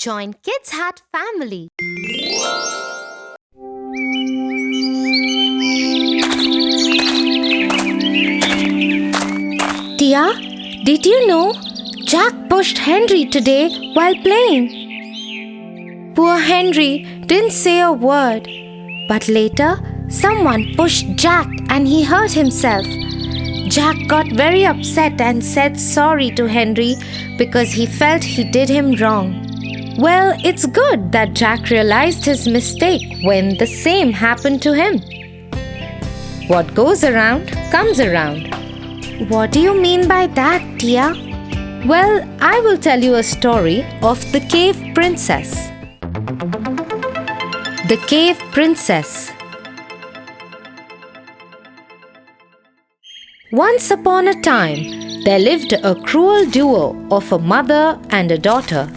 Join Kids Hat family. Tia, did you know Jack pushed Henry today while playing? Poor Henry didn't say a word, but later someone pushed Jack and he hurt himself. Jack got very upset and said sorry to Henry because he felt he did him wrong. Well, it's good that Jack realized his mistake when the same happened to him. What goes around comes around. What do you mean by that, Tia? Well, I will tell you a story of the Cave Princess. The Cave Princess. Once upon a time, there lived a cruel duo of a mother and a daughter.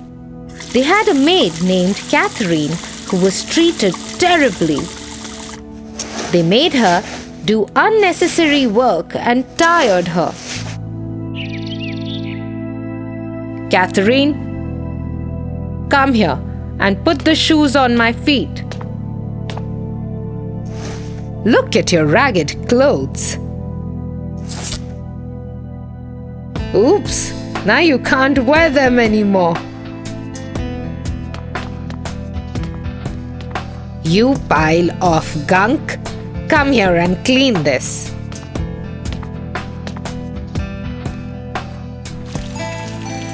They had a maid named Catherine who was treated terribly. They made her do unnecessary work and tired her. Catherine, come here and put the shoes on my feet. Look at your ragged clothes. Oops, now you can't wear them anymore. You pile of gunk. Come here and clean this.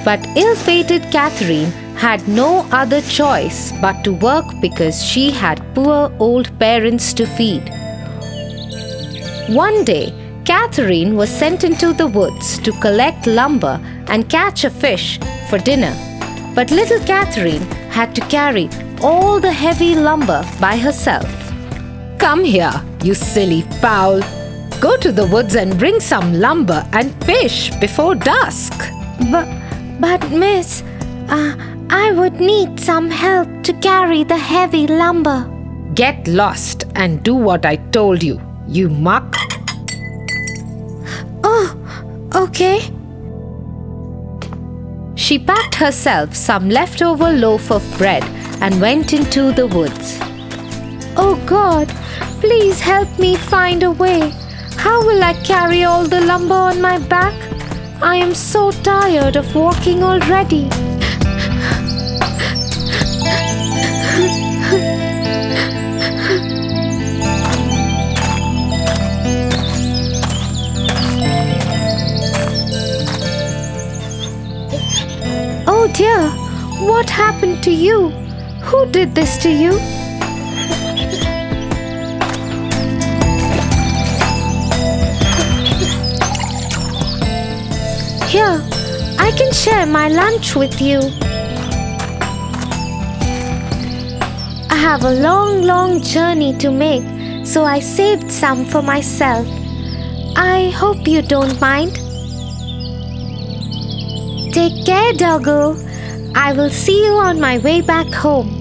But ill-fated Catherine had no other choice but to work because she had poor old parents to feed. One day, Catherine was sent into the woods to collect lumber and catch a fish for dinner. But little Catherine had to carry all the heavy lumber by herself. Come here, you silly fowl. Go to the woods and bring some lumber and fish before dusk. But miss, I would need some help to carry the heavy lumber. Get lost and do what I told you, you muck. Oh, okay. She packed herself some leftover loaf of bread and went into the woods. Oh God, please help me find a way. How will I carry all the lumber on my back? I am so tired of walking already. Oh dear, what happened to you? Who did this to you? Here, I can share my lunch with you. I have a long journey to make, so I saved some for myself. I hope you don't mind. Take care, doggo. I will see you on my way back home.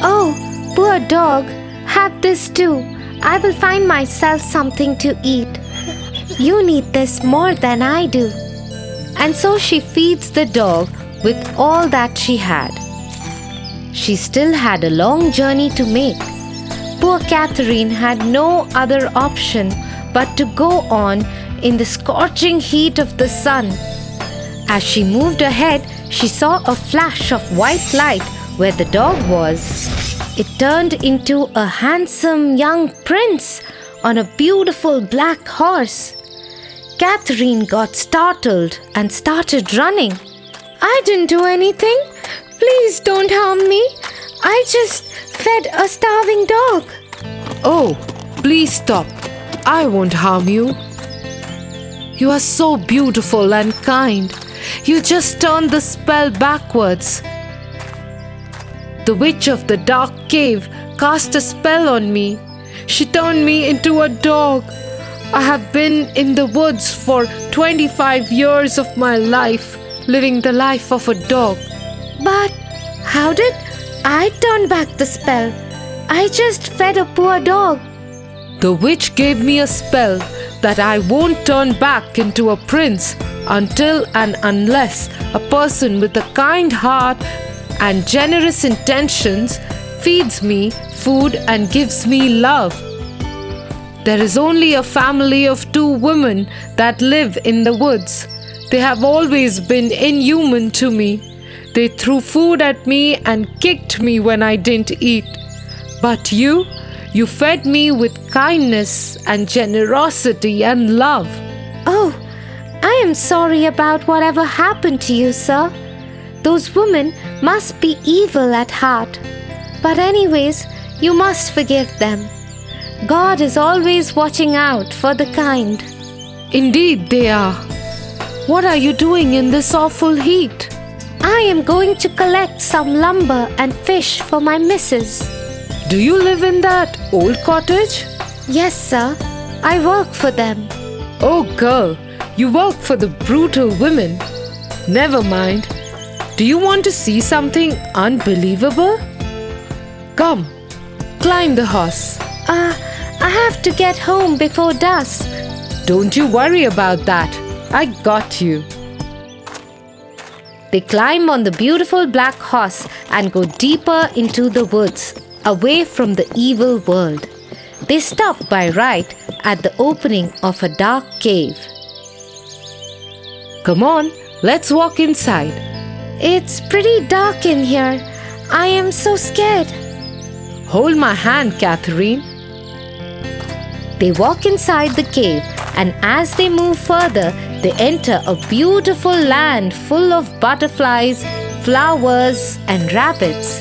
Oh, poor dog. Have this too. I will find myself something to eat. You need this more than I do. And so she feeds the dog with all that she had. She still had a long journey to make. Poor Catherine had no other option but to go on in the scorching heat of the sun. As she moved ahead, she saw a flash of white light where the dog was. It turned into a handsome young prince on a beautiful black horse. Catherine got startled and started running. I didn't do anything. Please don't harm me. I just fed a starving dog. Oh, please stop. I won't harm you. You are so beautiful and kind. You just turned the spell backwards. The witch of the dark cave cast a spell on me. She turned me into a dog. I have been in the woods for 25 years of my life, living the life of a dog. But how did I turn back the spell? I just fed a poor dog. The witch gave me a spell that I won't turn back into a prince until and unless a person with a kind heart and generous intentions feeds me food and gives me love. There is only a family of 2 women that live in the woods. They have always been inhuman to me. They threw food at me and kicked me when I didn't eat. But you fed me with kindness and generosity and love. Oh, I am sorry about whatever happened to you, sir. Those women must be evil at heart. But anyways, you must forgive them. God is always watching out for the kind. Indeed they are. What are you doing in this awful heat? I am going to collect some lumber and fish for my missus. Do you live in that old cottage? Yes, sir. I work for them. Oh girl, you work for the brutal women. Never mind. Do you want to see something unbelievable? Come, climb the horse. I have to get home before dusk. Don't you worry about that. I got you. They climb on the beautiful black horse and go deeper into the woods, away from the evil world. They stop by right at the opening of a dark cave. Come on, let's walk inside. It's pretty dark in here. I am so scared. Hold my hand, Catherine. They walk inside the cave, and as they move further, they enter a beautiful land full of butterflies, flowers, and rabbits.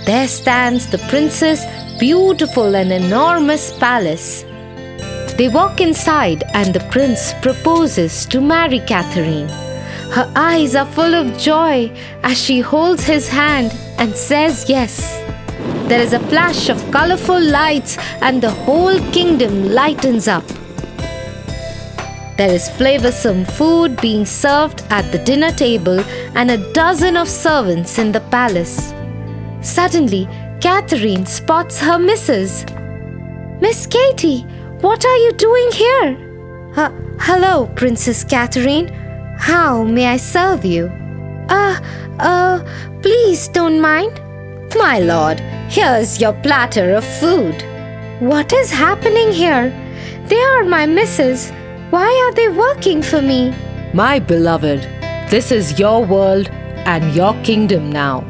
There stands the princess' beautiful and enormous palace. They walk inside, and the prince proposes to marry Catherine. Her eyes are full of joy as she holds his hand and says yes. There is a flash of colorful lights, and the whole kingdom lightens up. There is flavorsome food being served at the dinner table and a dozen of servants in the palace. Suddenly, Catherine spots her missus. Miss Katie, what are you doing here? Hello, Princess Catherine. How may I serve you? Please don't mind. My lord, here's your platter of food. What is happening here? They are my missus. Why are they working for me? My beloved, this is your world and your kingdom now.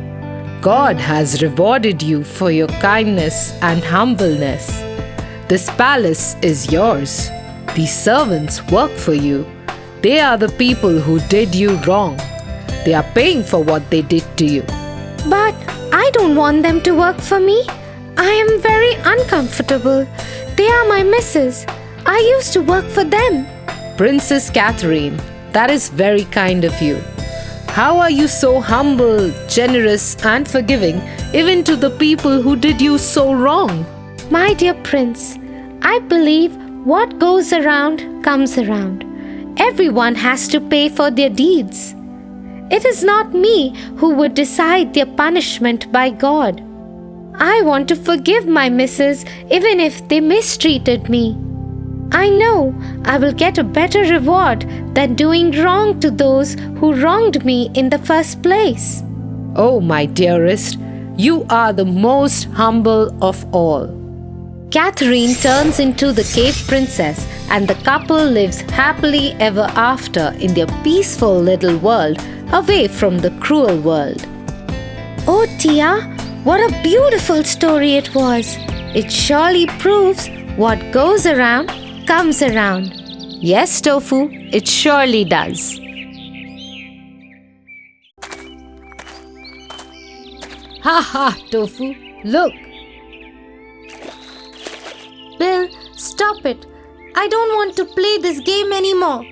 God has rewarded you for your kindness and humbleness. This palace is yours. These servants work for you. They are the people who did you wrong. They are paying for what they did to you. But I don't want them to work for me. I am very uncomfortable. They are my missus. I used to work for them. Princess Catherine, that is very kind of you. How are you so humble, generous, and forgiving even to the people who did you so wrong? My dear prince, I believe what goes around comes around. Everyone has to pay for their deeds. It is not me who would decide their punishment by God. I want to forgive my missus even if they mistreated me. I know I will get a better reward than doing wrong to those who wronged me in the first place. Oh, my dearest, you are the most humble of all. Catherine turns into the cave princess, and the couple lives happily ever after in their peaceful little world away from the cruel world. Oh, Tia, what a beautiful story it was. It surely proves what goes around comes around. Yes, Tofu, it surely does. Ha ha, Tofu, look. Bill, stop it. I don't want to play this game anymore.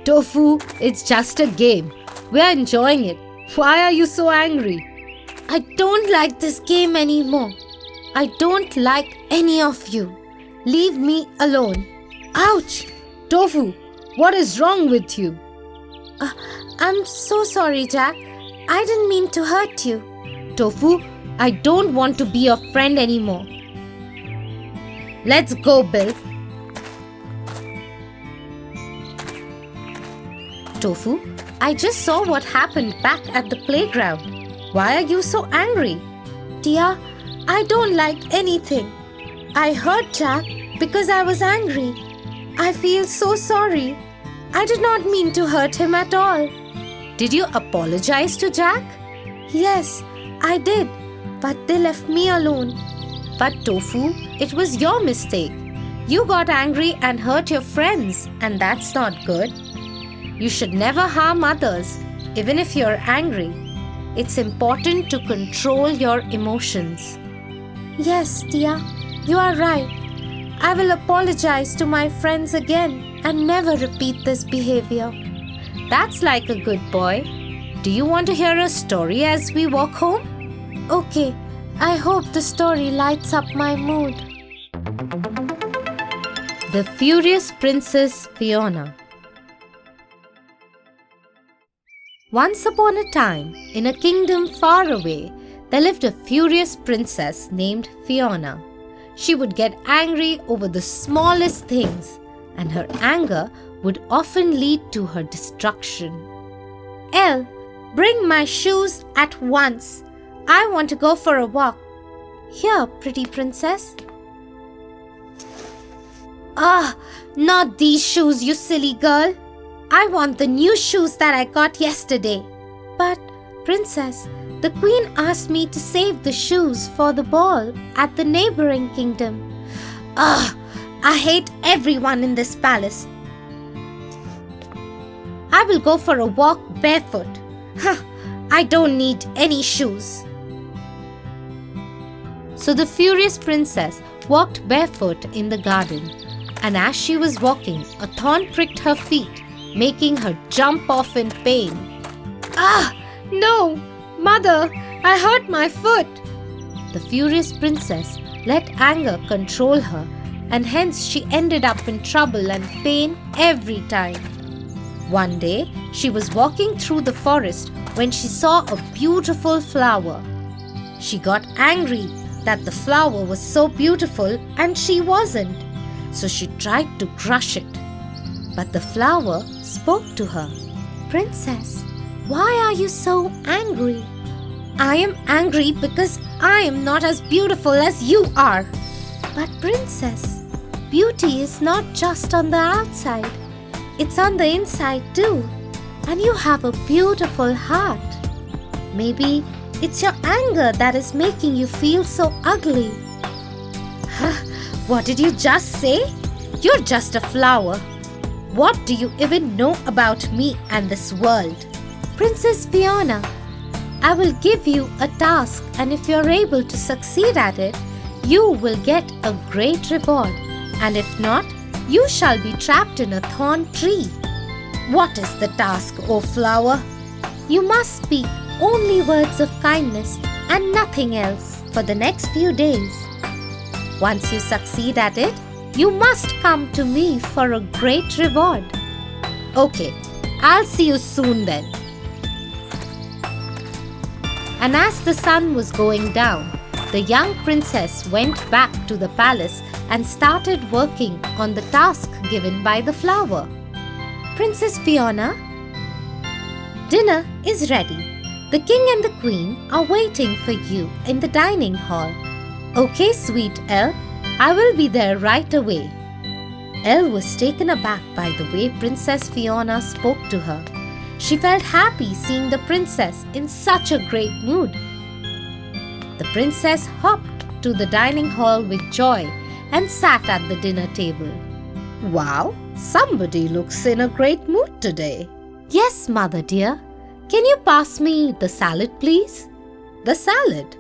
Tofu, it's just a game. We're enjoying it. Why are you so angry? I don't like this game anymore. I don't like any of you. Leave me alone. Ouch! Tofu, what is wrong with you? I'm so sorry, Jack. I didn't mean to hurt you. Tofu, I don't want to be your friend anymore. Let's go, Bill. Tofu, I just saw what happened back at the playground. Why are you so angry? Tia, I don't like anything. I hurt Jack because I was angry. I feel so sorry. I did not mean to hurt him at all. Did you apologize to Jack? Yes, I did, but they left me alone. But Tofu, it was your mistake. You got angry and hurt your friends, and that's not good. You should never harm others, even if you're angry. It's important to control your emotions. Yes, Tia, you are right. I will apologize to my friends again and never repeat this behavior. That's like a good boy. Do you want to hear a story as we walk home? Okay, I hope the story lights up my mood. The Furious Princess Fiona. Once upon a time, in a kingdom far away, there lived a furious princess named Fiona. She would get angry over the smallest things, and her anger would often lead to her destruction. Elle, bring my shoes at once. I want to go for a walk. Here, pretty princess. Not these shoes, you silly girl. I want the new shoes that I got yesterday. But, princess, the queen asked me to save the shoes for the ball at the neighboring kingdom. I hate everyone in this palace. I will go for a walk barefoot. I don't need any shoes. So the furious princess walked barefoot in the garden, and as she was walking, a thorn pricked her feet, making her jump off in pain. No! Mother, I hurt my foot. The furious princess let anger control her, and hence she ended up in trouble and pain every time. One day, she was walking through the forest when she saw a beautiful flower. She got angry that the flower was so beautiful and she wasn't, so she tried to crush it. But the flower spoke to her. Princess, why are you so angry? I am angry because I am not as beautiful as you are. But princess, beauty is not just on the outside. It's on the inside too. And you have a beautiful heart. Maybe it's your anger that is making you feel so ugly. What did you just say? You're just a flower. What do you even know about me and this world? Princess Fiona, I will give you a task, and if you're able to succeed at it, you will get a great reward. And if not, you shall be trapped in a thorn tree. What is the task, O flower? You must speak only words of kindness and nothing else for the next few days. Once you succeed at it, you must come to me for a great reward. Okay, I'll see you soon then. And as the sun was going down, the young princess went back to the palace and started working on the task given by the flower. Princess Fiona, dinner is ready. The king and the queen are waiting for you in the dining hall. Okay, sweet Elle, I will be there right away. Elle was taken aback by the way Princess Fiona spoke to her. She felt happy seeing the princess in such a great mood. The princess hopped to the dining hall with joy and sat at the dinner table. Wow, somebody looks in a great mood today. Yes, mother dear. Can you pass me the salad, please? The salad?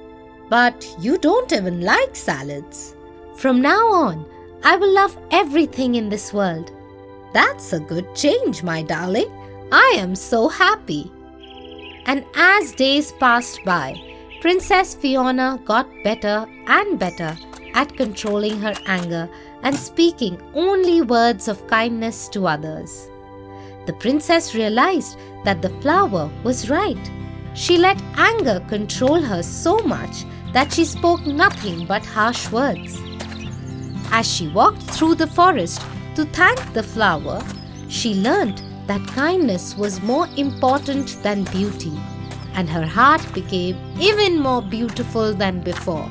But you don't even like salads. From now on, I will love everything in this world. That's a good change, my darling. I am so happy. And as days passed by, Princess Fiona got better and better at controlling her anger and speaking only words of kindness to others. The princess realized that the flower was right. She let anger control her so much that she spoke nothing but harsh words. As she walked through the forest to thank the flower, she learned that kindness was more important than beauty, and her heart became even more beautiful than before.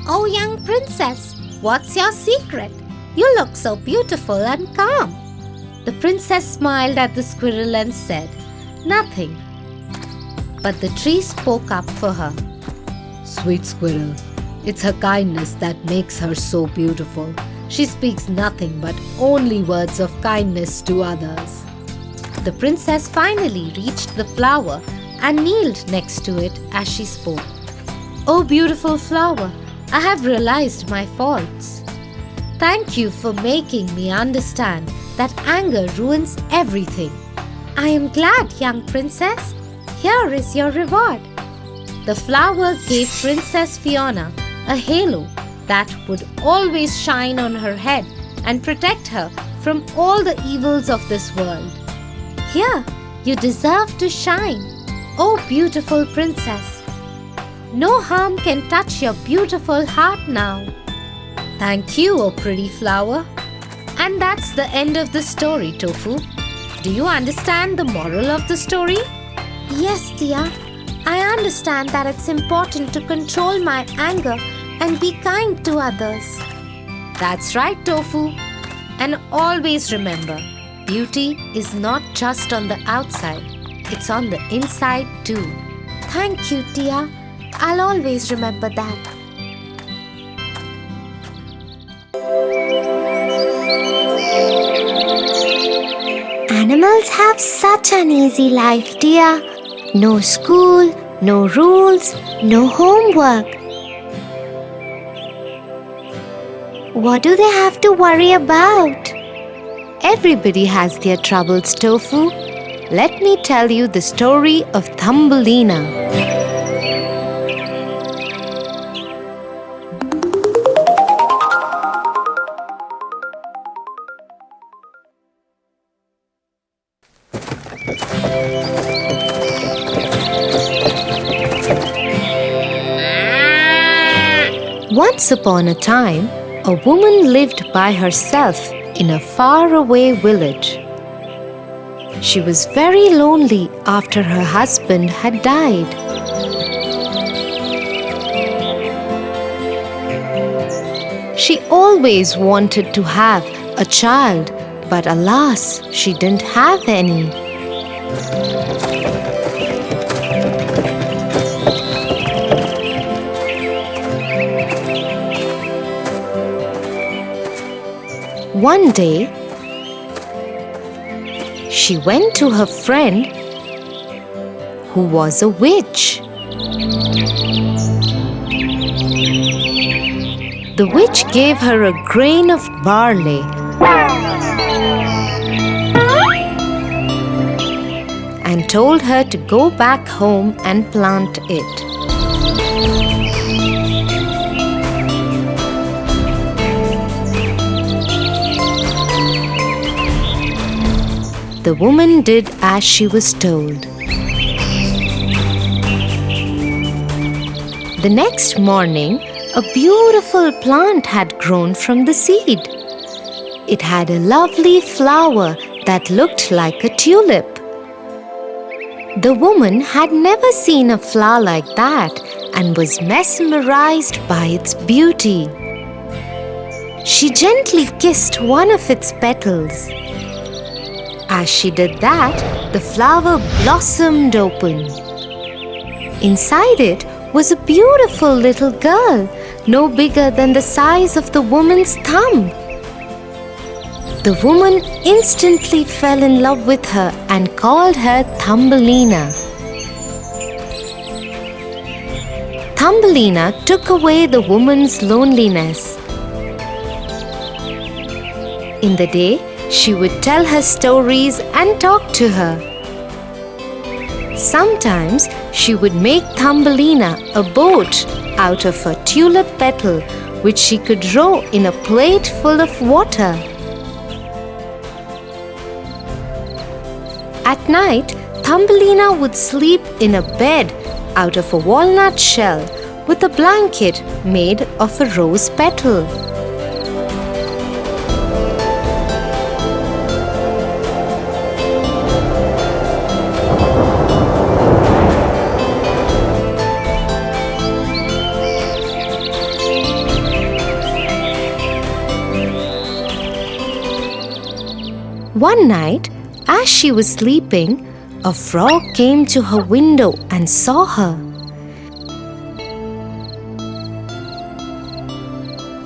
Oh, young princess, what's your secret? You look so beautiful and calm. The princess smiled at the squirrel and said, "Nothing." But the tree spoke up for her. "Sweet squirrel, it's her kindness that makes her so beautiful. She speaks nothing but only words of kindness to others." The princess finally reached the flower and kneeled next to it as she spoke. "Oh, beautiful flower, I have realized my faults. Thank you for making me understand that anger ruins everything." I am glad, young princess. Here is your reward. The flower gave Princess Fiona a halo that would always shine on her head and protect her from all the evils of this world. Here, you deserve to shine. Oh, beautiful princess. No harm can touch your beautiful heart now. Thank you, oh pretty flower. And that's the end of the story, Tofu. Do you understand the moral of the story? Yes, Tia. I understand that it's important to control my anger and be kind to others. That's right, Tofu. And always remember, beauty is not just on the outside, it's on the inside too. Thank you, Tia. I'll always remember that. Animals have such an easy life, Tia. No school, no rules, no homework. What do they have to worry about? Everybody has their troubles, Tofu. Let me tell you the story of Thumbelina. Once upon a time, a woman lived by herself in a faraway village. She was very lonely after her husband had died. She always wanted to have a child, but alas, she didn't have any. One day, she went to her friend who was a witch. The witch gave her a grain of barley and told her to go back home and plant it. The woman did as she was told. The next morning, a beautiful plant had grown from the seed. It had a lovely flower that looked like a tulip. The woman had never seen a flower like that and was mesmerized by its beauty. She gently kissed one of its petals. As she did that, the flower blossomed open. Inside it was a beautiful little girl, no bigger than the size of the woman's thumb. The woman instantly fell in love with her and called her Thumbelina. Thumbelina took away the woman's loneliness. In the day, she would tell her stories and talk to her. Sometimes she would make Thumbelina a boat out of a tulip petal which she could row in a plate full of water. At night, Thumbelina would sleep in a bed out of a walnut shell with a blanket made of a rose petal. One night, as she was sleeping, a frog came to her window and saw her.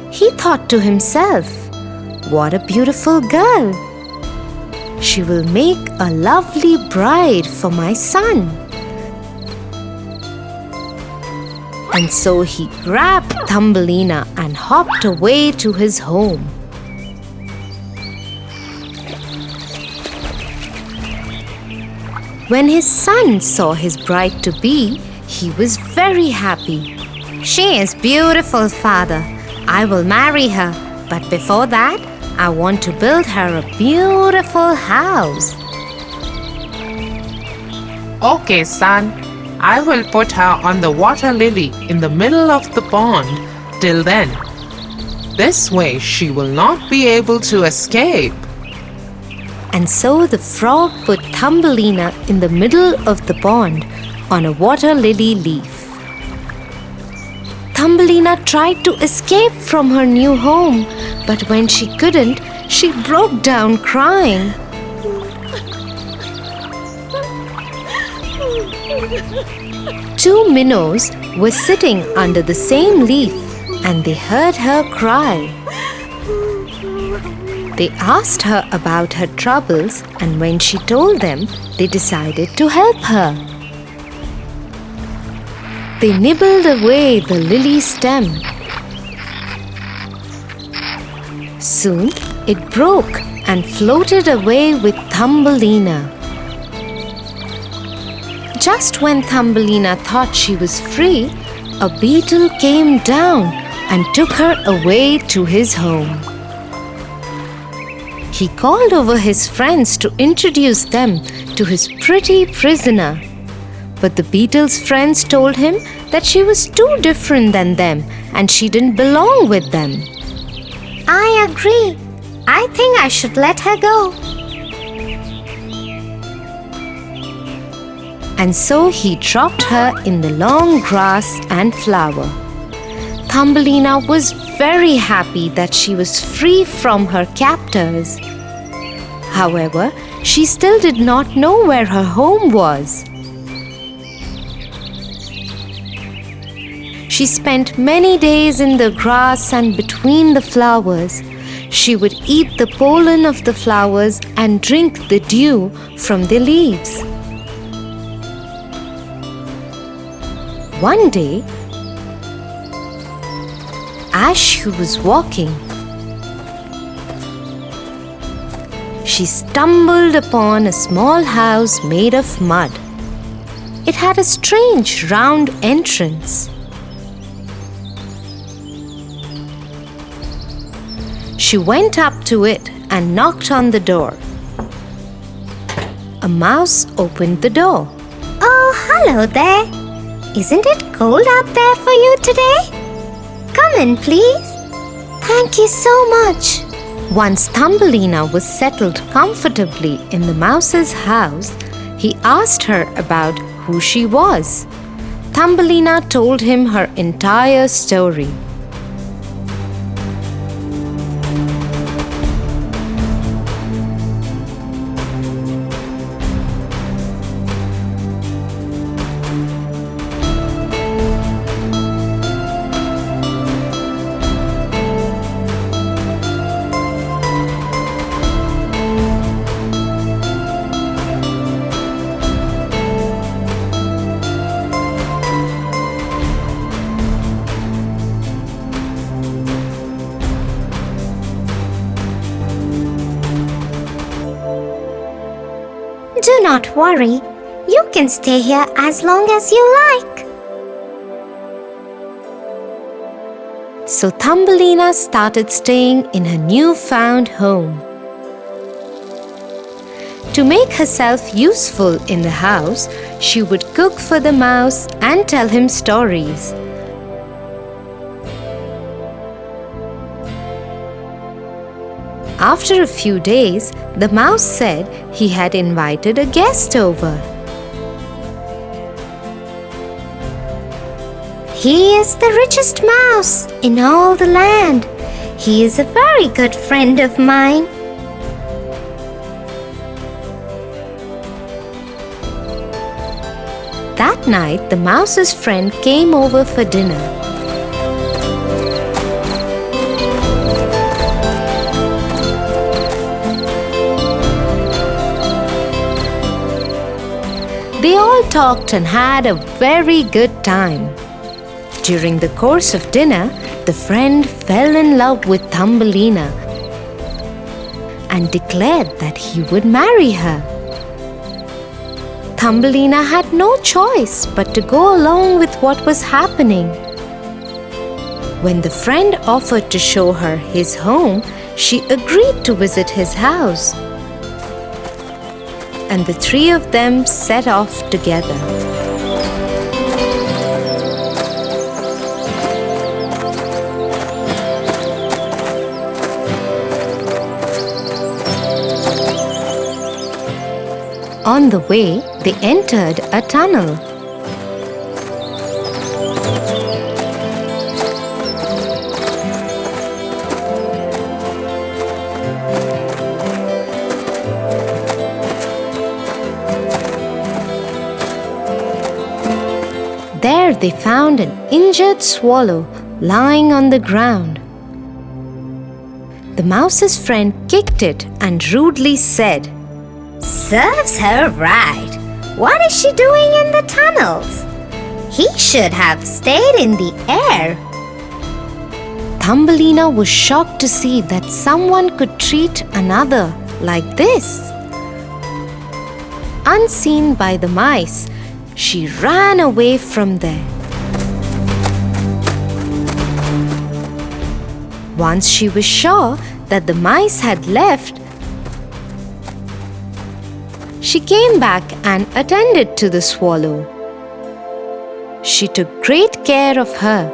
He thought to himself, "What a beautiful girl! She will make a lovely bride for my son." And so he grabbed Thumbelina and hopped away to his home. When his son saw his bride-to-be, he was very happy. "She is beautiful, father. I will marry her. But before that, I want to build her a beautiful house." Okay, son. I will put her on the water lily in the middle of the pond till then. This way she will not be able to escape. And so the frog put Thumbelina in the middle of the pond on a water lily leaf. Thumbelina tried to escape from her new home, but when she couldn't, she broke down crying. Two minnows were sitting under the same leaf and they heard her cry. They asked her about her troubles, and when she told them, they decided to help her. They nibbled away the lily stem. Soon it broke and floated away with Thumbelina. Just when Thumbelina thought she was free, a beetle came down and took her away to his home. He called over his friends to introduce them to his pretty prisoner. But the beetle's friends told him that she was too different than them and she didn't belong with them. I agree. I think I should let her go. And so he dropped her in the long grass and flower. Thumbelina was very happy that she was free from her captors. However, she still did not know where her home was. She spent many days in the grass and between the flowers. She would eat the pollen of the flowers and drink the dew from the leaves. One day, as she was walking, she stumbled upon a small house made of mud. It had a strange round entrance. She went up to it and knocked on the door. A mouse opened the door. Oh, hello there. Isn't it cold up there for you today? Come in, please. Thank you so much. Once Thumbelina was settled comfortably in the mouse's house, he asked her about who she was. Thumbelina told him her entire story. Do not worry. You can stay here as long as you like. So Thumbelina started staying in her newfound home. To make herself useful in the house, she would cook for the mouse and tell him stories. After a few days, the mouse said he had invited a guest over. He is the richest mouse in all the land. He is a very good friend of mine. That night, the mouse's friend came over for dinner. They all talked and had a very good time. During the course of dinner, the friend fell in love with Thumbelina and declared that he would marry her. Thumbelina had no choice but to go along with what was happening. When the friend offered to show her his home, she agreed to visit his house. And the three of them set off together. On the way, they entered a tunnel. There they found an injured swallow lying on the ground. The mouse's friend kicked it and rudely said, Serves her right. What is she doing in the tunnels? He should have stayed in the air. Thumbelina was shocked to see that someone could treat another like this. Unseen by the mice, she ran away from there. Once she was sure that the mice had left, she came back and attended to the swallow. She took great care of her.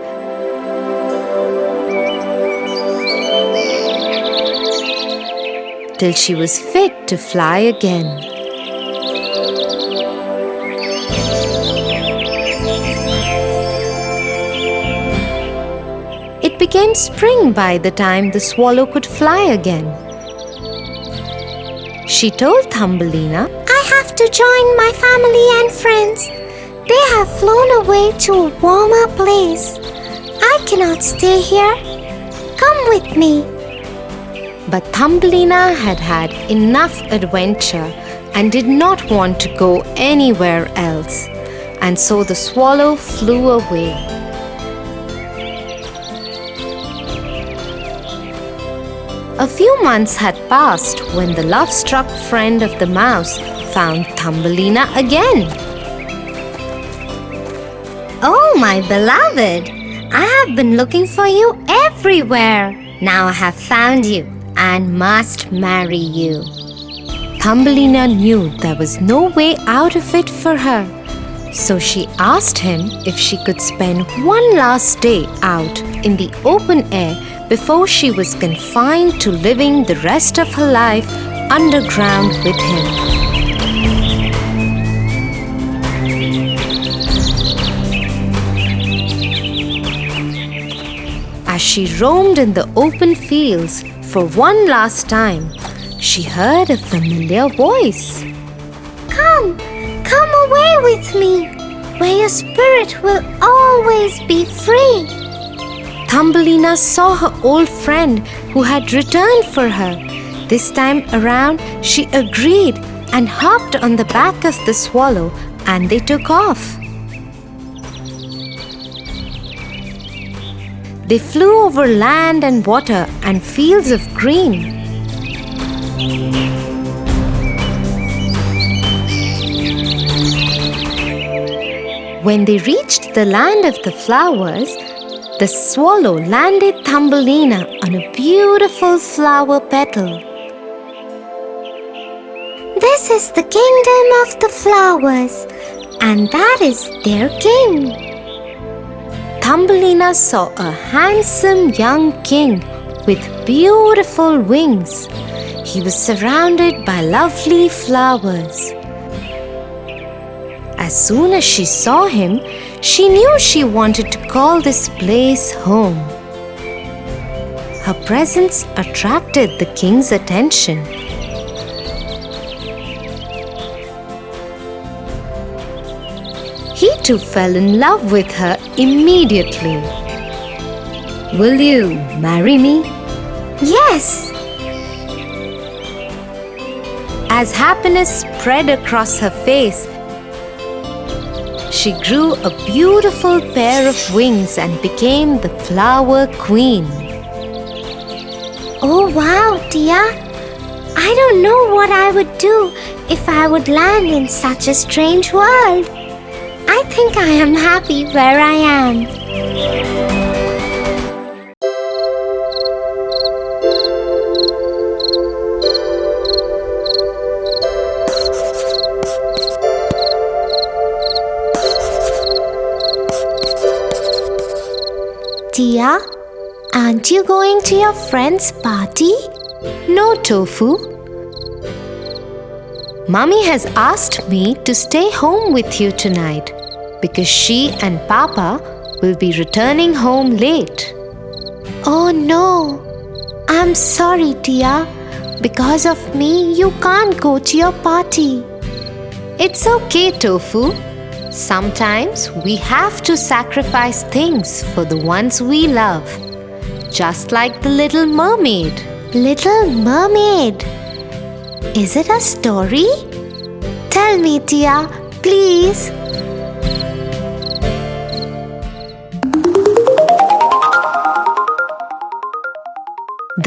Till she was fit to fly again. It became spring by the time the swallow could fly again. She told Thumbelina, I have to join my family and friends. They have flown away to a warmer place. I cannot stay here. Come with me. But Thumbelina had had enough adventure and did not want to go anywhere else, and so the swallow flew away. A few months had passed when the love-struck friend of the mouse found Thumbelina again. Oh, my beloved, I have been looking for you everywhere. Now I have found you and must marry you. Thumbelina knew there was no way out of it for her, so she asked him if she could spend one last day out in the open air before she was confined to living the rest of her life underground with him. As she roamed in the open fields for one last time, she heard a familiar voice. Come away with me, where your spirit will always be free. Thumbelina saw her old friend who had returned for her. This time around, she agreed and hopped on the back of the swallow, and they took off. They flew over land and water and fields of green. When they reached the land of the flowers, The swallow landed Thumbelina on a beautiful flower petal. This is the kingdom of the flowers, and that is their king. Thumbelina saw a handsome young king with beautiful wings. He was surrounded by lovely flowers. As soon as she saw him, she knew she wanted to call this place home. Her presence attracted the king's attention. He too fell in love with her immediately. "Will you marry me?" "Yes." As happiness spread across her face, she grew a beautiful pair of wings and became the flower queen. "Oh wow, Tia! I don't know what I would do if I would land in such a strange world. I think I am happy where I am." Tia, aren't you going to your friend's party? "No, Tofu. Mommy has asked me to stay home with you tonight because she and Papa will be returning home late." "Oh no. I'm sorry, Tia. Because of me, you can't go to your party." "It's okay, Tofu. Sometimes we have to sacrifice things for the ones we love. Just like the Little Mermaid." "Little Mermaid? Is it a story? Tell me, Tia, please."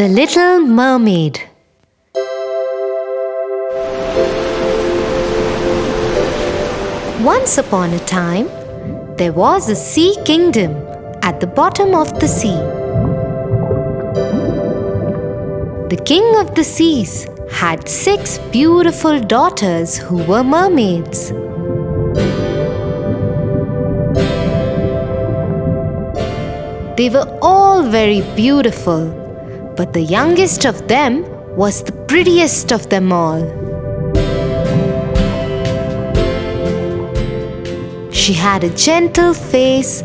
The Little Mermaid. Once upon a time, there was a sea kingdom at the bottom of the sea. The king of the seas had 6 beautiful daughters who were mermaids. They were all very beautiful, but the youngest of them was the prettiest of them all. She had a gentle face,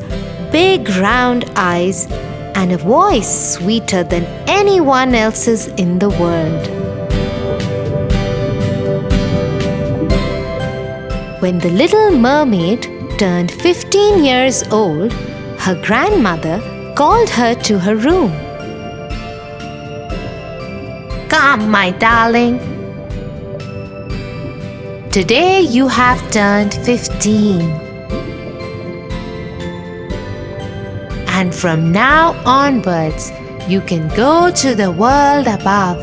big round eyes, and a voice sweeter than anyone else's in the world. When the Little Mermaid turned 15 years old, her grandmother called her to her room. "Come, my darling. Today you have turned 15. And from now onwards, you can go to the world above.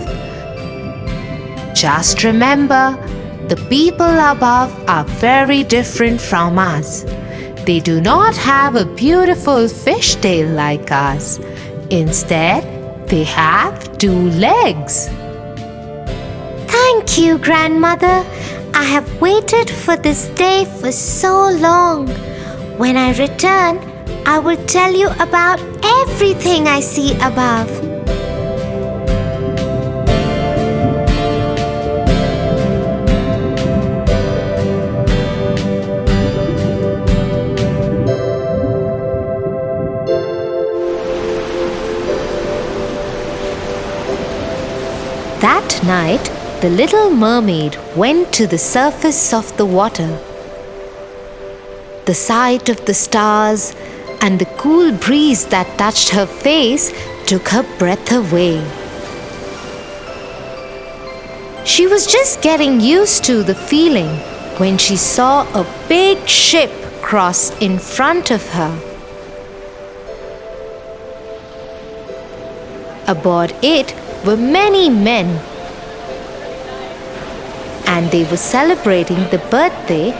Just remember, the people above are very different from us. They do not have a beautiful fishtail like us. Instead, they have 2 legs." "Thank you, Grandmother. I have waited for this day for so long. When I return, I will tell you about everything I see above." That night, the Little Mermaid went to the surface of the water. The sight of the stars and the cool breeze that touched her face took her breath away. She was just getting used to the feeling when she saw a big ship cross in front of her. Aboard it were many men, and they were celebrating the birthday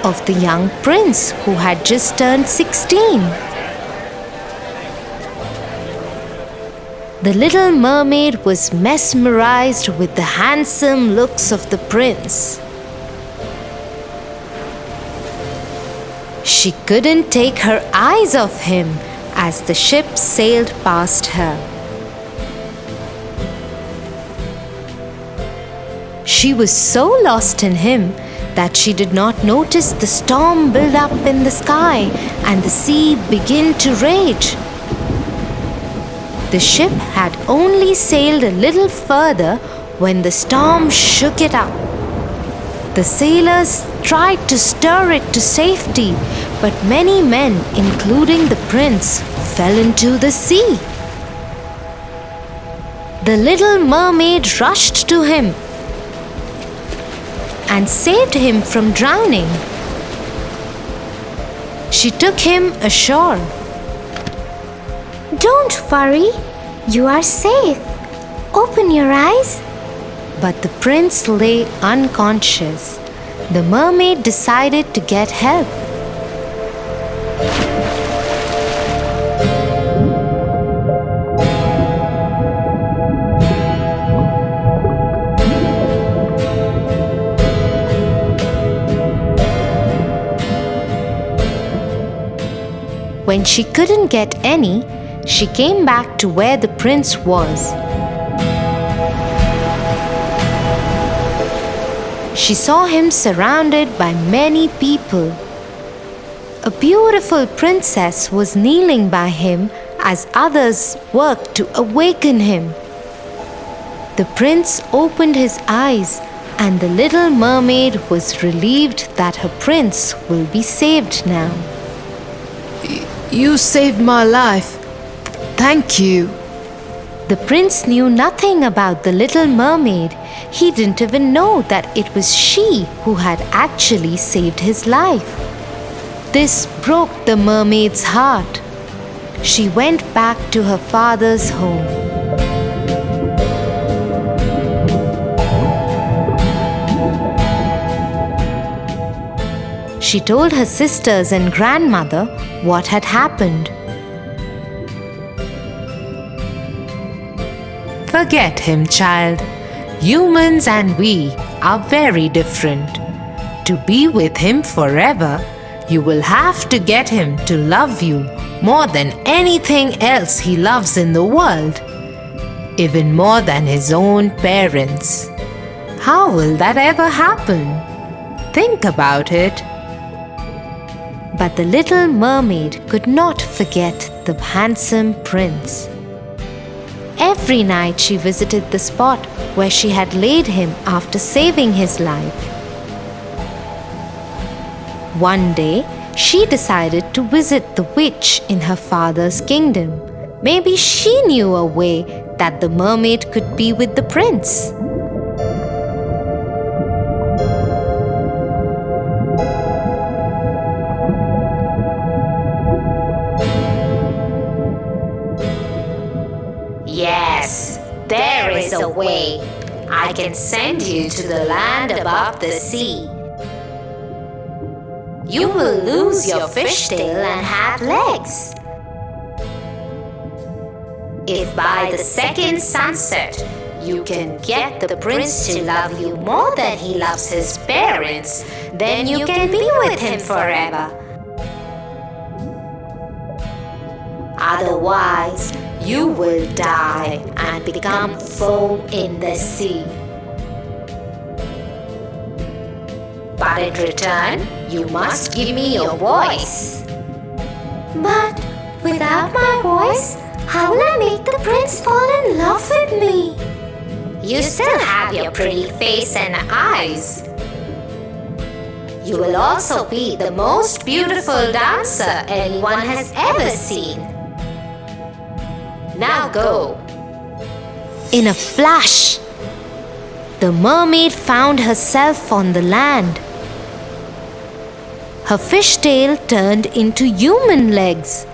of the young prince who had just turned 16. The little mermaid was mesmerized with the handsome looks of the prince. She couldn't take her eyes off him as the ship sailed past her. She was so lost in him that she did not notice the storm build up in the sky and the sea begin to rage. The ship had only sailed a little further when the storm shook it up. The sailors tried to stir it to safety, but many men, including the prince, fell into the sea. The little mermaid rushed to him and saved him from drowning. She took him ashore. Don't worry, you are safe. Open your eyes. But the prince lay unconscious. The mermaid decided to get help. When she couldn't get any, she came back to where the prince was. She saw him surrounded by many people. A beautiful princess was kneeling by him as others worked to awaken him. The prince opened his eyes, and the little mermaid was relieved that her prince will be saved now. You saved my life. Thank you. The prince knew nothing about the little mermaid. He didn't even know that it was she who had actually saved his life. This broke the mermaid's heart. She went back to her father's home. She told her sisters and grandmother what had happened. Forget him, child. Humans and we are very different. To be with him forever, you will have to get him to love you more than anything else he loves in the world, even more than his own parents. How will that ever happen? Think about it. But the little mermaid could not forget the handsome prince. Every night she visited the spot where she had laid him after saving his life. One day, she decided to visit the witch in her father's kingdom. Maybe she knew a way that the mermaid could be with the prince. Yes, there is a way. I can send you to the land above the sea. You will lose your fishtail and have legs. If by the second sunset you can get the prince to love you more than he loves his parents, then you can be with him forever. Otherwise, you will die and become foam in the sea. But in return, you must give me your voice. But without my voice, how will I make the prince fall in love with me? You still have your pretty face and eyes. You will also be the most beautiful dancer anyone has ever seen. Now go. In a flash, the mermaid found herself on the land. Her fishtail turned into human legs.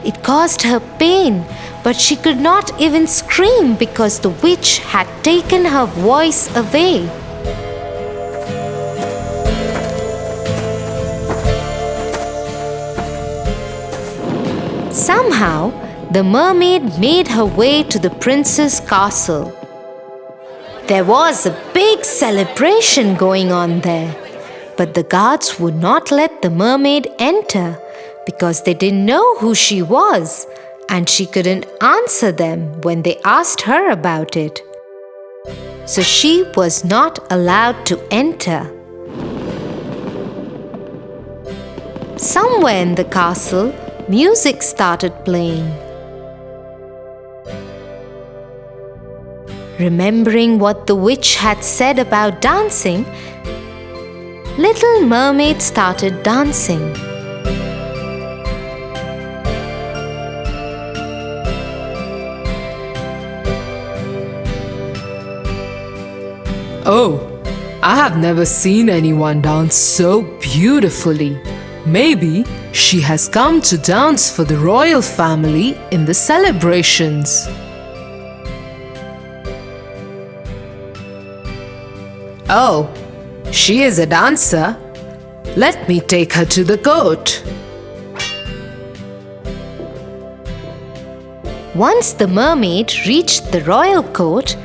It caused her pain, but she could not even scream because the witch had taken her voice away. Somehow, the mermaid made her way to the prince's castle. There was a big celebration going on there, but the guards would not let the mermaid enter because they didn't know who she was, and she couldn't answer them when they asked her about it. So she was not allowed to enter. Somewhere in the castle, music started playing. Remembering what the witch had said about dancing, Little Mermaid started dancing. Oh, I have never seen anyone dance so beautifully. Maybe she has come to dance for the royal family in the celebrations. Oh, she is a dancer. Let me take her to the court. Once the mermaid reached the royal court,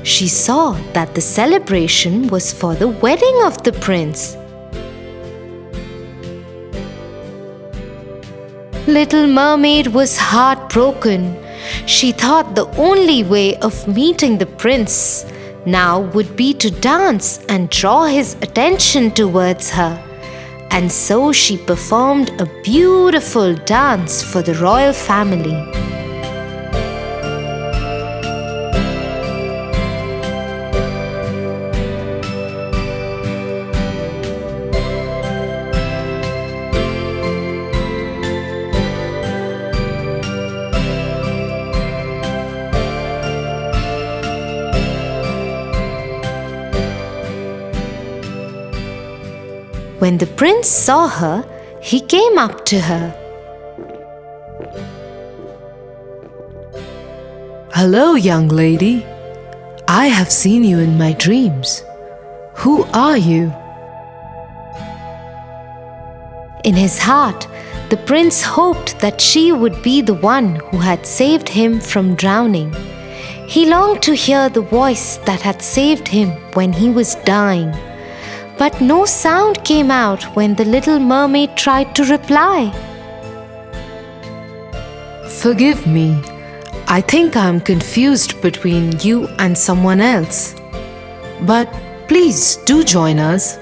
she saw that the celebration was for the wedding of the prince. Little Mermaid was heartbroken. She thought the only way of meeting the prince now would be to dance and draw his attention towards her. And so she performed a beautiful dance for the royal family. When the prince saw her, he came up to her. Hello, young lady. I have seen you in my dreams. Who are you? In his heart, the prince hoped that she would be the one who had saved him from drowning. He longed to hear the voice that had saved him when he was dying. But no sound came out when the little mermaid tried to reply. Forgive me. I think I'm confused between you and someone else. But please do join us.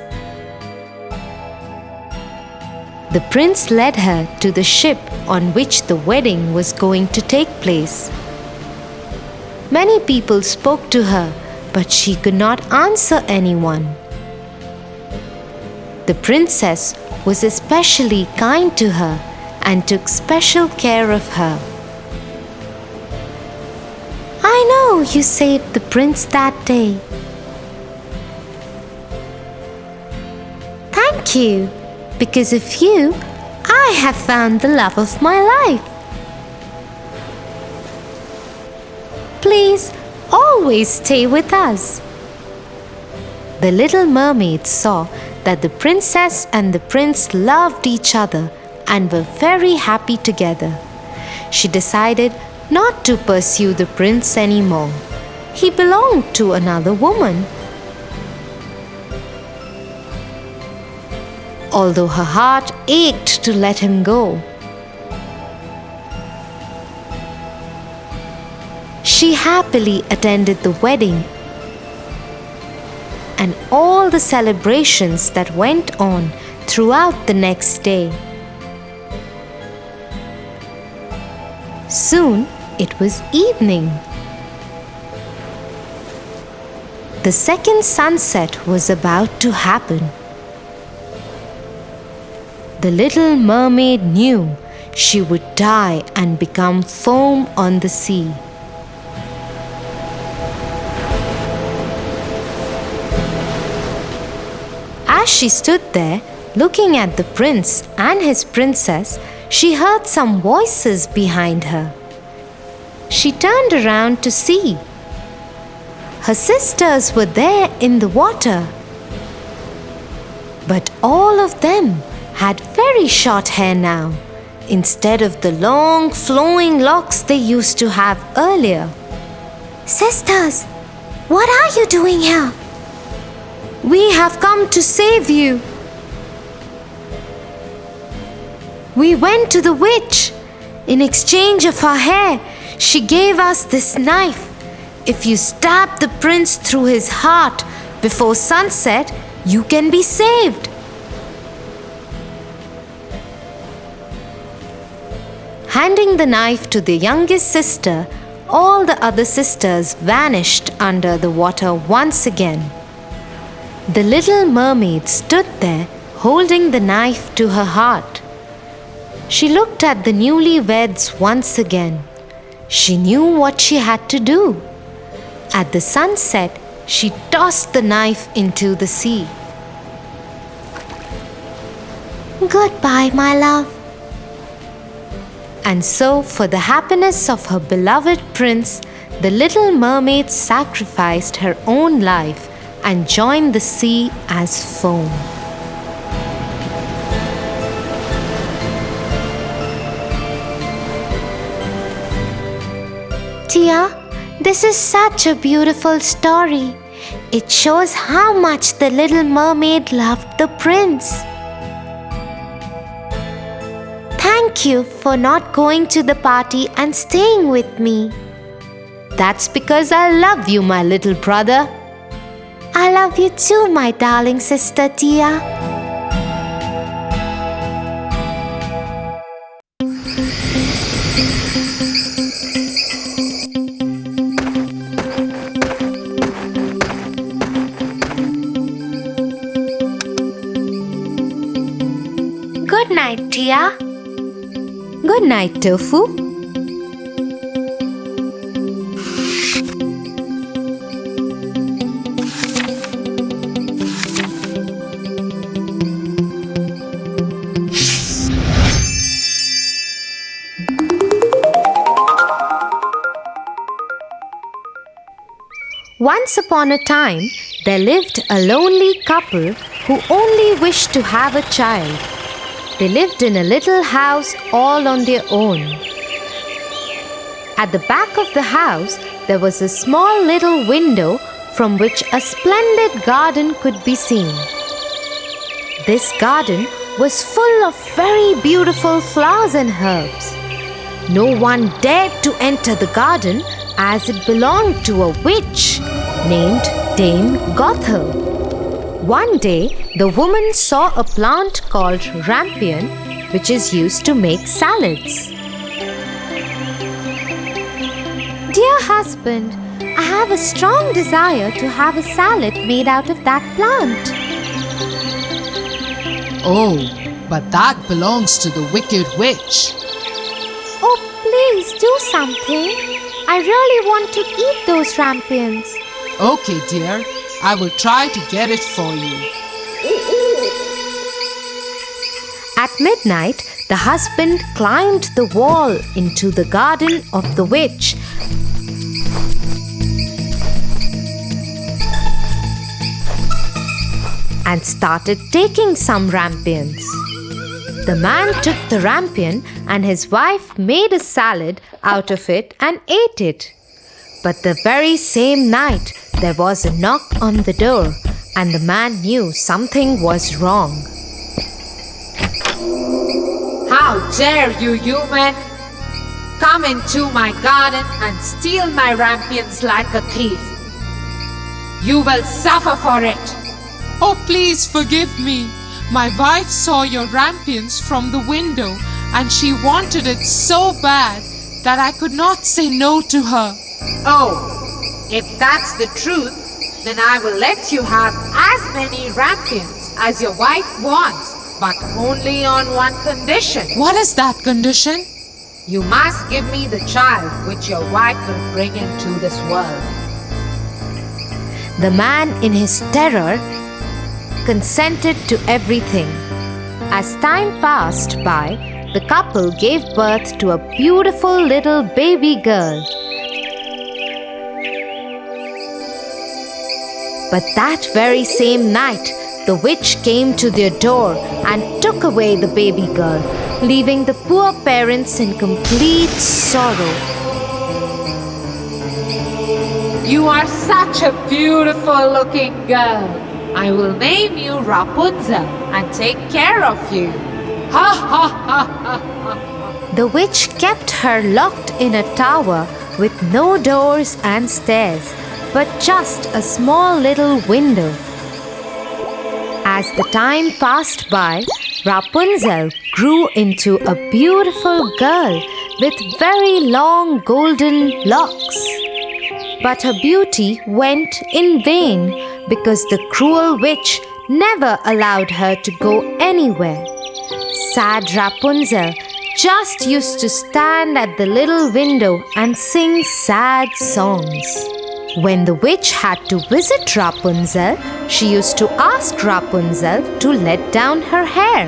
The prince led her to the ship on which the wedding was going to take place. Many people spoke to her, but she could not answer anyone. The princess was especially kind to her and took special care of her. I know you saved the prince that day. Thank you. Because of you, I have found the love of my life. Please always stay with us. The little mermaid saw that the princess and the prince loved each other and were very happy together. She decided not to pursue the prince anymore. He belonged to another woman. Although her heart ached to let him go, she happily attended the wedding and all the celebrations that went on throughout the next day. Soon it was evening. The second sunset was about to happen. The little mermaid knew she would die and become foam on the sea. As she stood there, looking at the prince and his princess, she heard some voices behind her. She turned around to see. Her sisters were there in the water. But all of them had very short hair now, instead of the long flowing locks they used to have earlier. Sisters, what are you doing here? We have come to save you. We went to the witch. In exchange of her hair, she gave us this knife. If you stab the prince through his heart before sunset, you can be saved. Handing the knife to the youngest sister, all the other sisters vanished under the water once again. The little mermaid stood there holding the knife to her heart. She looked at the newlyweds once again. She knew what she had to do. At the sunset, she tossed the knife into the sea. Goodbye, my love. And so, for the happiness of her beloved prince, the little mermaid sacrificed her own life and joined the sea as foam. Tia, this is such a beautiful story. It shows how much the little mermaid loved the prince. Thank you for not going to the party and staying with me. That's because I love you, my little brother. I love you too, my darling sister Tia. Good night, Tia. Good night, Tofu. Once upon a time, there lived a lonely couple who only wished to have a child. They lived in a little house all on their own. At the back of the house, there was a small little window from which a splendid garden could be seen. This garden was full of very beautiful flowers and herbs. No one dared to enter the garden as it belonged to a witch named Dame Gothel. One day, the woman saw a plant called rampion, which is used to make salads. Dear husband, I have a strong desire to have a salad made out of that plant. Oh, but that belongs to the wicked witch. Oh, please do something. I really want to eat those rampions. Okay, dear. I will try to get it for you. At midnight, the husband climbed the wall into the garden of the witch and started taking some rampions. The man took the rampion and his wife made a salad out of it and ate it. But the very same night, there was a knock on the door, and the man knew something was wrong. How dare you, human! Come into my garden and steal my rampions like a thief. You will suffer for it. Oh, please forgive me. My wife saw your rampions from the window and she wanted it so bad that I could not say no to her. Oh, if that's the truth, then I will let you have as many rampions as your wife wants, but only on one condition. What is that condition? You must give me the child which your wife will bring into this world. The man, in his terror, consented to everything. As time passed by, the couple gave birth to a beautiful little baby girl. But that very same night, the witch came to their door and took away the baby girl, leaving the poor parents in complete sorrow. You are such a beautiful looking girl. I will name you Rapunzel and take care of you. Ha ha ha ha. The witch kept her locked in a tower with no doors and stairs, but just a small little window. As the time passed by, Rapunzel grew into a beautiful girl with very long golden locks. But her beauty went in vain because the cruel witch never allowed her to go anywhere. Sad Rapunzel just used to stand at the little window and sing sad songs. When the witch had to visit Rapunzel, she used to ask Rapunzel to let down her hair.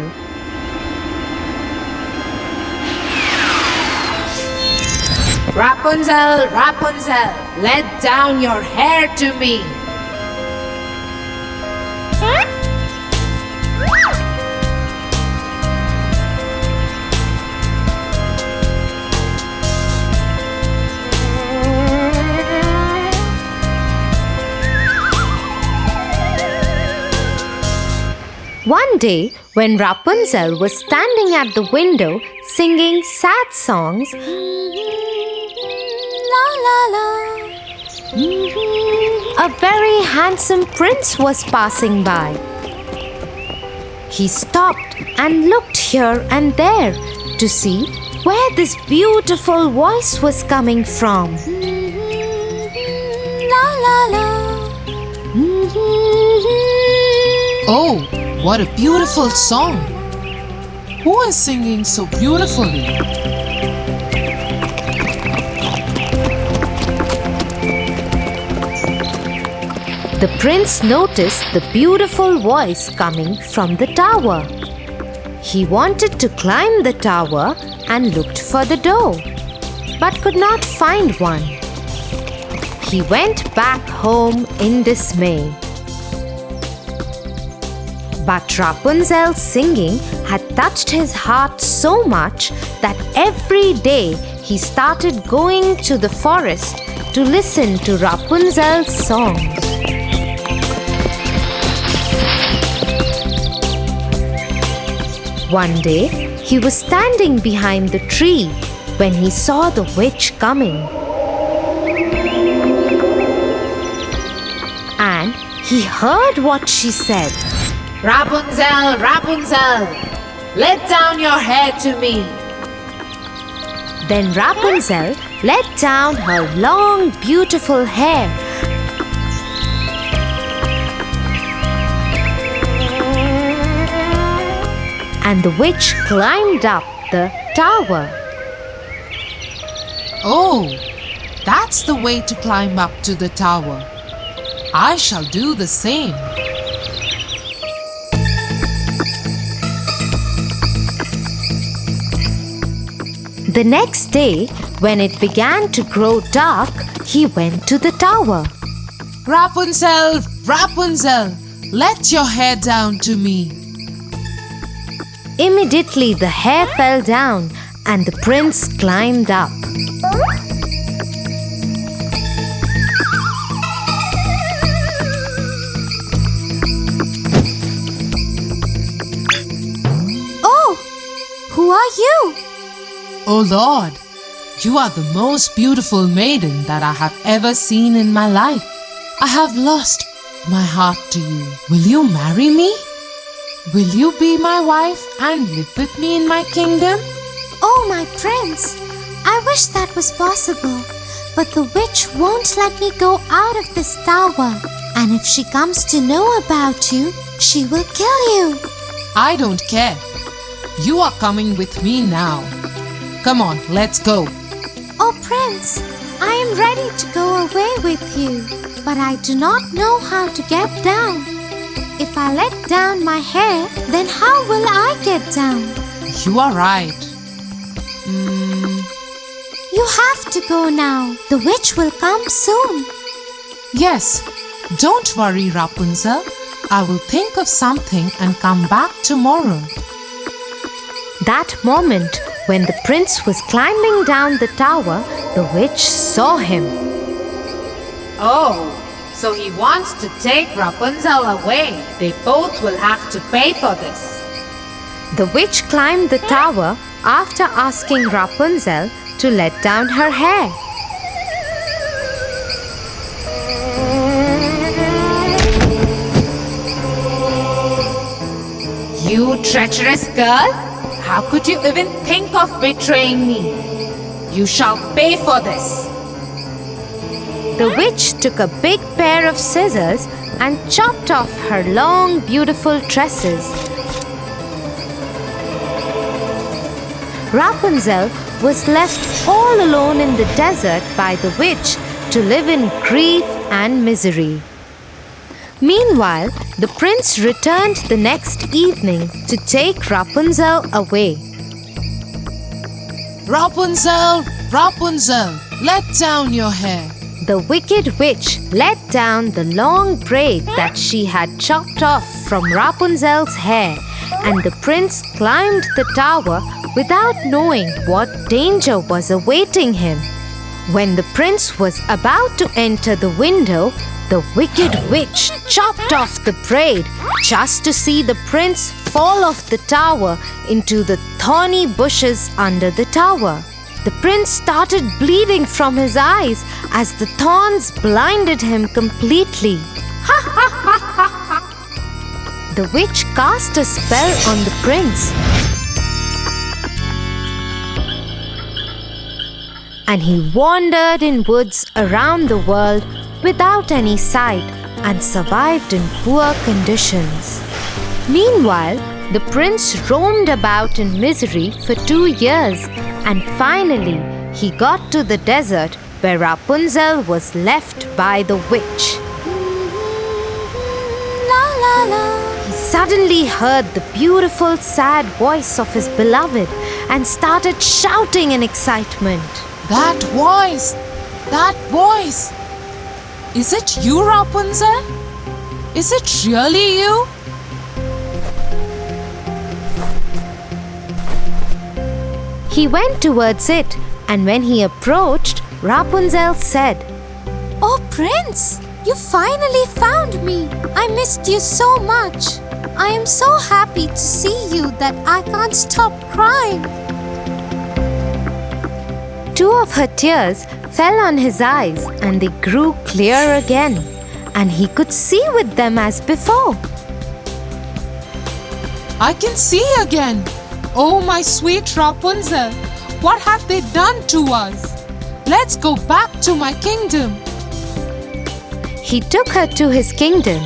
Rapunzel, Rapunzel, let down your hair to me. One day, when Rapunzel was standing at the window singing sad songs, a very handsome prince was passing by. He stopped and looked here and there to see where this beautiful voice was coming from. Oh, what a beautiful song! Who is singing so beautifully? The prince noticed the beautiful voice coming from the tower. He wanted to climb the tower and looked for the door, but could not find one. He went back home in dismay. But Rapunzel's singing had touched his heart so much that every day he started going to the forest to listen to Rapunzel's songs. One day, he was standing behind the tree when he saw the witch coming. And he heard what she said. Rapunzel, Rapunzel, let down your hair to me. Then Rapunzel let down her long, beautiful hair. And the witch climbed up the tower. Oh, that's the way to climb up to the tower. I shall do the same. The next day, when it began to grow dark, he went to the tower. Rapunzel, Rapunzel, let your hair down to me. Immediately the hair fell down and the prince climbed up. Oh, who are you? Oh Lord, you are the most beautiful maiden that I have ever seen in my life. I have lost my heart to you. Will you marry me? Will you be my wife and live with me in my kingdom? Oh, my prince, I wish that was possible. But the witch won't let me go out of this tower. And if she comes to know about you, she will kill you. I don't care. You are coming with me now. Come on, let's go. Oh, Prince, I am ready to go away with you, but I do not know how to get down. If I let down my hair, then how will I get down? You are right. You have to go now. The witch will come soon. Yes, don't worry, Rapunzel. I will think of something and come back tomorrow. That moment, when the prince was climbing down the tower, the witch saw him. Oh, so he wants to take Rapunzel away. They both will have to pay for this. The witch climbed the tower after asking Rapunzel to let down her hair. You treacherous girl! How could you even think of betraying me? You shall pay for this. The witch took a big pair of scissors and chopped off her long, beautiful tresses. Rapunzel was left all alone in the desert by the witch to live in grief and misery. Meanwhile, the prince returned the next evening to take Rapunzel away. Rapunzel, Rapunzel, let down your hair. The wicked witch let down the long braid that she had chopped off from Rapunzel's hair, and the prince climbed the tower without knowing what danger was awaiting him. When the prince was about to enter the window, the wicked witch chopped off the braid just to see the prince fall off the tower into the thorny bushes under the tower. The prince started bleeding from his eyes as the thorns blinded him completely. The witch cast a spell on the prince, and he wandered in woods around the world without any sight and survived in poor conditions. Meanwhile, the prince roamed about in misery for 2 years, and finally he got to the desert where Rapunzel was left by the witch. La la la. He suddenly heard the beautiful, sad voice of his beloved and started shouting in excitement. That voice! That voice! Is it you, Rapunzel? Is it really you? He went towards it, and when he approached, Rapunzel said, Oh, Prince, you finally found me. I missed you so much. I am so happy to see you that I can't stop crying. 2 of her tears fell on his eyes, and they grew clear again, and he could see with them as before. I can see again. Oh, my sweet Rapunzel, what have they done to us? Let's go back to my kingdom. He took her to his kingdom.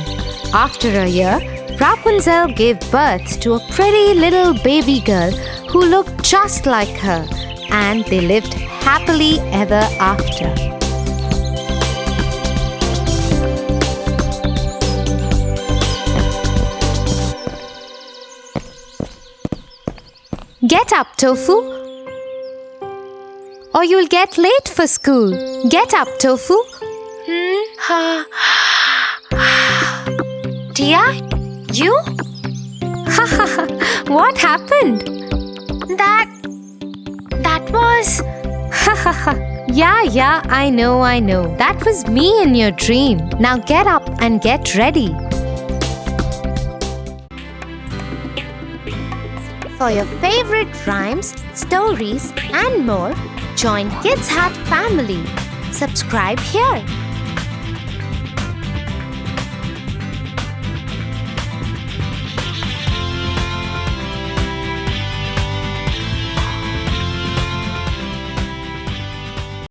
After a year, Rapunzel gave birth to a pretty little baby girl who looked just like her, and they lived happily ever after. Get up, Tofu, or you'll get late for school. Get up, Tofu. Tia, you? What happened? That was... Yeah, I know. That was me in your dream. Now get up and get ready. For your favorite rhymes, stories and more, join Kids Hut family. Subscribe here.